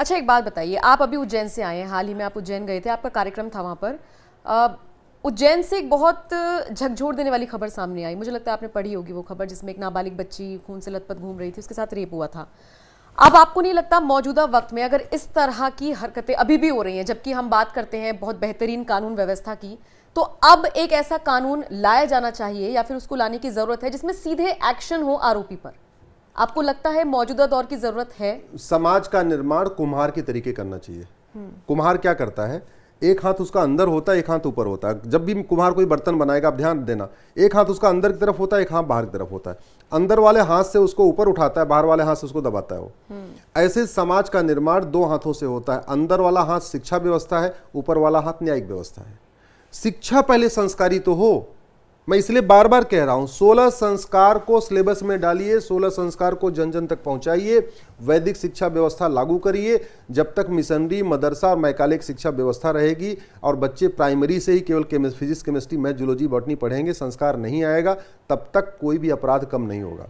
अच्छा एक बात बताइए, आप अभी उज्जैन से आए हैं, हाल ही में आप उज्जैन गए थे, आपका कार्यक्रम था वहाँ पर। उज्जैन से एक बहुत झकझोर देने वाली खबर सामने आई, मुझे लगता है आपने पढ़ी होगी वो खबर, जिसमें एक नाबालिग बच्ची खून से लथपथ घूम रही थी, उसके साथ रेप हुआ था। अब आपको नहीं लगता मौजूदा वक्त में अगर इस तरह की हरकतें अभी भी हो रही हैं, जबकि हम बात करते हैं बहुत बेहतरीन कानून व्यवस्था की, तो अब एक ऐसा कानून लाया जाना चाहिए या फिर उसको लाने की जरूरत है जिसमें सीधे एक्शन हो आरोपी पर? आपको लगता है मौजूदा दौर की जरूरत है? समाज का निर्माण कुम्हार के तरीके करना चाहिए। कुम्हार क्या करता है, एक हाथ उसका अंदर होता है, एक हाथ ऊपर होता है। जब भी कुम्हार कोई बर्तन बनाएगा, आप ध्यान देना, एक हाथ उसका अंदर की तरफ होता है, एक हाथ बाहर की तरफ होता है। अंदर वाले हाथ से उसको ऊपर उठाता है, बाहर वाले हाथ से उसको दबाता है वो। ऐसे समाज का निर्माण दो हाथों से होता है। अंदर वाला हाथ शिक्षा व्यवस्था है, ऊपर वाला हाथ न्यायिक व्यवस्था है। शिक्षा पहले संस्कारी तो हो। मैं इसलिए बार बार कह रहा हूं, 16 संस्कार को सिलेबस में डालिए, 16 संस्कार को जन जन तक पहुंचाइए, वैदिक शिक्षा व्यवस्था लागू करिए। जब तक मिशनरी, मदरसा और मैकालिक शिक्षा व्यवस्था रहेगी और बच्चे प्राइमरी से ही केवल physics, chemistry, math, zoology, botany पढ़ेंगे, संस्कार नहीं आएगा, तब तक कोई भी अपराध कम नहीं होगा।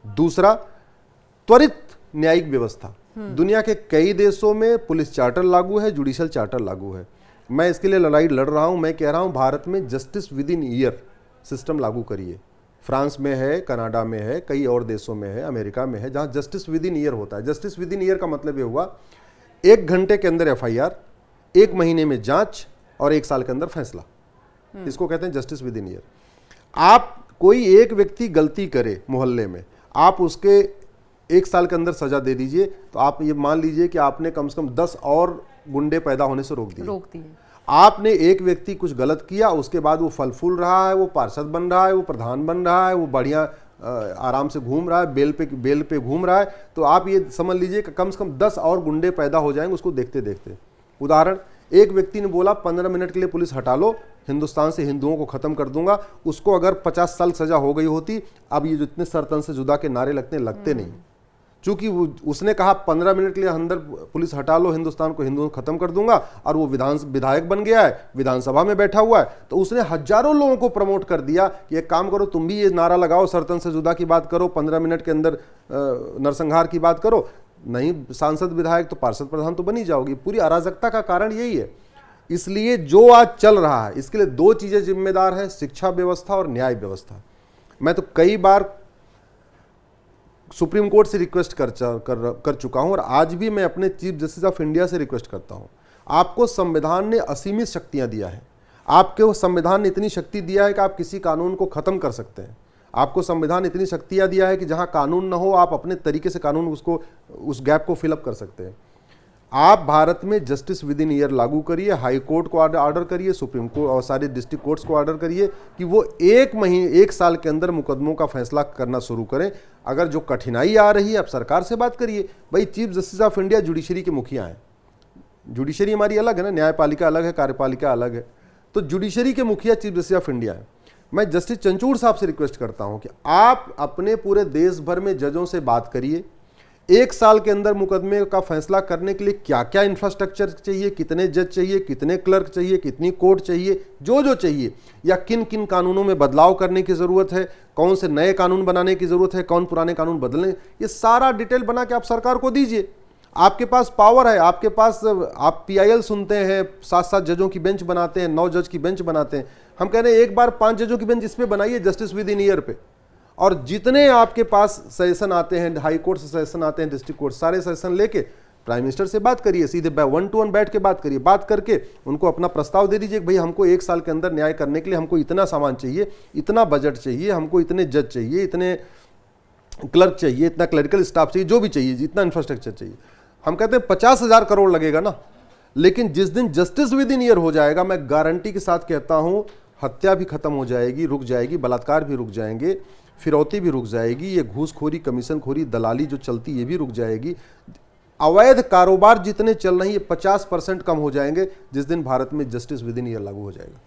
दूसरा, त्वरित न्यायिक व्यवस्था। दुनिया के कई देशों में पुलिस चार्टर लागू है, जुडिशल चार्टर लागू है। मैं इसके लिए लड़ाई लड़ रहा हूं। मैं कह रहा हूं भारत में justice with in year system लागू करिए। फ्रांस में है, कनाडा में है, कई और देशों में है, अमेरिका में है, जहां जस्टिस विद इन ईयर होता है। जस्टिस विद इन ईयर का मतलब ये हुआ 1 घंटे के अंदर FIR, 1 महीने में जांच और 1 साल के अंदर फैसला। इसको कहते हैं जस्टिस विद इन ईयर। आप कोई एक व्यक्ति गलती करे मोहल्ले में, आप उसके 1 साल के अंदर सजा दे दीजिए, तो आप ये मान लीजिए कि आपने कम से कम 10 और गुंडे पैदा होने से रोक दिए। आपने एक व्यक्ति कुछ गलत किया, उसके बाद वो फल फूल रहा है, वो पार्षद बन रहा है, वो प्रधान बन रहा है, वो बढ़िया आराम से घूम रहा है, बेल पे घूम रहा है, तो आप ये समझ लीजिए कि कम से कम 10 और गुंडे पैदा हो जाएंगे उसको देखते देखते। उदाहरण, एक व्यक्ति ने बोला 15 मिनट के लिए पुलिस हटा लो, हिंदुस्तान से हिंदुओं को खत्म कर दूंगा। उसको अगर 50 साल सजा हो गई होती, अब ये जो इतने सरतन से जुदा के नारे लगते नहीं। चूंकि उसने कहा 15 मिनट के लिए अंदर पुलिस हटा लो, हिंदुस्तान को हिंदुओं खत्म कर दूंगा, और वो विधायक बन गया है, विधानसभा में बैठा हुआ है, तो उसने हजारों लोगों को प्रमोट कर दिया कि एक काम करो, तुम भी ये नारा लगाओ, सरतन से जुदा की बात करो, 15 मिनट के अंदर नरसंहार की बात करो। नहीं सांसद, विधायक तो पार्षद, प्रधान तो बनी जाओगी। पूरी अराजकता का कारण यही है। इसलिए जो आज चल रहा है, इसके लिए 2 चीजें जिम्मेदार है, शिक्षा व्यवस्था और न्याय व्यवस्था। मैं तो कई बार सुप्रीम कोर्ट से रिक्वेस्ट कर चुका हूं और आज भी मैं अपने चीफ जस्टिस ऑफ इंडिया से रिक्वेस्ट करता हूं। आपको संविधान ने असीमित शक्तियां दिया है। आपके संविधान ने इतनी शक्ति दिया है कि आप किसी कानून को खत्म कर सकते हैं। आपको संविधान इतनी शक्तियां दिया है कि जहां कानून ना हो, आप अपने तरीके से कानून उस गैप को फिलअप कर सकते हैं। आप भारत में जस्टिस विद इन ईयर लागू करिए, हाई कोर्ट को ऑर्डर करिए, सुप्रीम कोर्ट और सारे डिस्ट्रिक्ट कोर्ट्स को ऑर्डर करिए कि वो 1 साल के अंदर मुकदमों का फैसला करना शुरू करें। अगर जो कठिनाई आ रही है, आप सरकार से बात करिए। भाई, chief justice of India judiciary के मुखिया हैं। जुडिशरी हमारी अलग है ना, न्यायपालिका अलग है, कार्यपालिका अलग है। तो जुडिशरी के मुखिया चीफ जस्टिस ऑफ इंडिया है। मैं जस्टिस चंचूड़ साहब से रिक्वेस्ट करता हूं कि आप अपने पूरे देश भर में जजों से बात करिए, 1 साल के अंदर मुकदमे का फैसला करने के लिए क्या क्या इंफ्रास्ट्रक्चर चाहिए, कितने जज चाहिए, कितने क्लर्क चाहिए, कितनी कोर्ट चाहिए, जो चाहिए, या किन किन कानूनों में बदलाव करने की ज़रूरत है, कौन से नए कानून बनाने की ज़रूरत है, कौन पुराने कानून बदलने, ये सारा डिटेल बना के आप सरकार को दीजिए। आपके पास पावर है, आपके पास, आप PIL सुनते हैं, 7-7 जजों की बेंच बनाते हैं, 9 जज की बेंच बनाते हैं। हम कह रहे हैं एक बार 5 जजों की बेंच इस पर बनाइए, जस्टिस विद इन ईयर पे। और जितने आपके पास सेशन आते हैं, हाई कोर्ट से सेशन आते हैं, डिस्ट्रिक्ट कोर्ट, सारे सेशन लेके प्राइम मिनिस्टर से बात करिए, सीधे 1 to 1 बैठ के बात करिए। बात करके उनको अपना प्रस्ताव दे दीजिए कि भाई हमको 1 साल के अंदर न्याय करने के लिए हमको इतना सामान चाहिए, इतना बजट चाहिए, हमको इतने जज चाहिए, इतने क्लर्क चाहिए, इतना क्लरिकल स्टाफ चाहिए, जो भी चाहिए, इतना इंफ्रास्ट्रक्चर चाहिए। हम कहते हैं 50,000 करोड़ लगेगा ना, लेकिन जिस दिन जस्टिस विद इन ईयर हो जाएगा, मैं गारंटी के साथ कहता हूं, हत्या भी खत्म हो जाएगी, रुक जाएगी, बलात्कार भी रुक जाएंगे, फिरौती भी रुक जाएगी, ये घूसखोरी, कमीशनखोरी, दलाली जो चलती ये भी रुक जाएगी। अवैध कारोबार जितने चल रहे हैं ये 50% कम हो जाएंगे जिस दिन भारत में जस्टिस विद इन ईयर लागू हो जाएगा।